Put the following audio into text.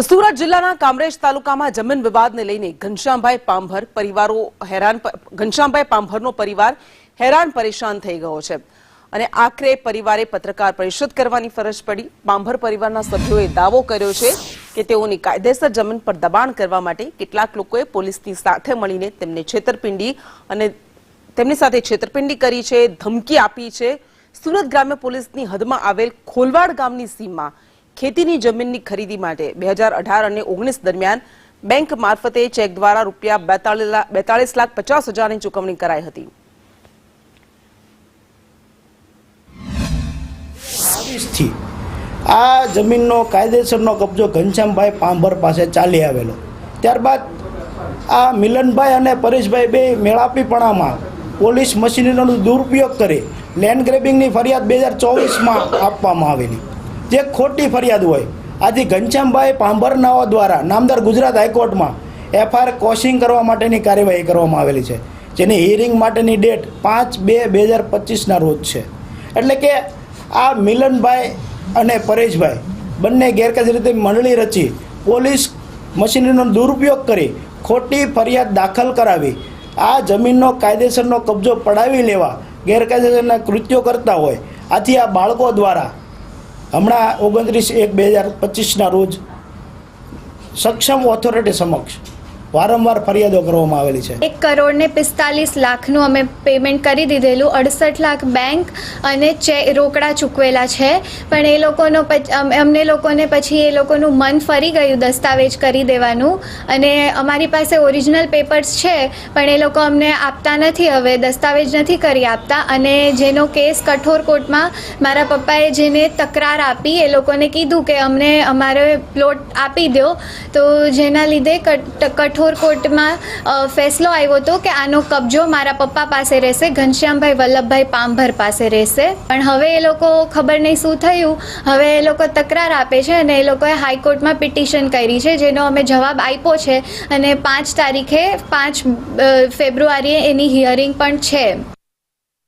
સુરત જિલ્લાના કામરેજ તાલુકામાં જમીન વિવાદને લઈને ઘનશ્યામભાઈ પાંભરનો પરિવાર હેરાન પરેશાન થઈ ગયો છે અને આખરે પરિવારે પત્રકાર પરિષદ કરવાની ફરજ પડી। પાંભર પરિવારના સભ્યોએ દાવો કર્યો છે કે તેઓની કાયદેસર જમીન પર દબાણ કરવા માટે કેટલાક લોકોએ પોલીસની સાથે મળીને તેમની સાથે છેતરપિંડી કરી છે, ધમકી આપી છે। સુરત ગ્રામ્ય પોલીસની હદમાં આવેલ ખોલવાડ ગામની સીમમાં ખેતીની જમીનની ખરીદી માટે 2018 અને 19 દરમિયાન બેંક મારફતે ચેક દ્વારા રૂપિયા 42,50,000ની ચૂકવણી કરાઈ હતી। આ જમીનનો કાયદેસરનો કબજો ઘનશ્યામભાઈ પાંભર પાસે ચાલી આવેલો। ત્યારબાદ આ મિલનભાઈ અને પરેશભાઈ બે મેળાપીપણામાં પોલીસ મશીનરીનો દુરુપયોગ કરી લેન્ડ ગ્રેબિંગની ફરિયાદ 2024માં આપવામાં આવેલી, જે ખોટી ફરિયાદ હોય। આથી ઘનશ્યામભાઈ પાંભરનાઓ દ્વારા નામદાર ગુજરાત હાઈકોર્ટમાં FIR કોશિંગ કરવા માટેની કાર્યવાહી કરવામાં આવેલી છે, જેની હિયરિંગ માટેની ડેટ 5/2/2025ના રોજ છે। એટલે કે આ મિલનભાઈ અને પરેશભાઈ બંને ગેરકાયદેસર રીતે મંડળી રચી પોલીસ મશીનરીનો દુરુપયોગ કરી ખોટી ફરિયાદ દાખલ કરાવી આ જમીનનો કાયદેસરનો કબજો પડાવી લેવા ગેરકાયદેસરના કૃત્યો કરતા હોય। આથી આ બાળકો દ્વારા હમણાં 29/1/2025ના રોજ સક્ષમ ઓથોરિટી સમક્ષ વારંવાર ફરિયાદો કરવામાં આવેલી છે। 1,45,00,000નું અમે પેમેન્ટ કરી દીધેલું, 68 લાખ બેંક અને રોકડા ચૂકવેલા છે, પણ એ લોકોનો અમને લોકોને પછી એ લોકોનું મન ફરી ગયું દસ્તાવેજ કરી દેવાનું, અને અમારી પાસે ઓરિજિનલ પેપર્સ છે પણ એ લોકો અમને આપતા નથી, હવે દસ્તાવેજ નથી કરી આપતા। અને જેનો કેસ કઠોર કોર્ટમાં મારા પપ્પાએ જેને તકરાર આપી એ લોકોને કીધું કે અમને અમારો પ્લોટ આપી દો, તો જેના લીધે કઠોર કોર્ટમાં ફેસલો આવ્યો હતો કે આનો કબજો મારા પપ્પા પાસે રહેશે, ઘનશ્યામભાઈ વલ્લભભાઈ પાંભર પાસે રહેશે। પણ હવે એ લોકો ખબર નહીં શું થયું, હવે એ લોકો તકરાર આપે છે અને એ લોકોએ હાઈકોર્ટમાં પિટિશન કરી છે, જેનો અમે જવાબ આપ્યો છે અને 5 તારીખે 5 ફેબ્રુઆરીએ એની હિયરિંગ પણ છે।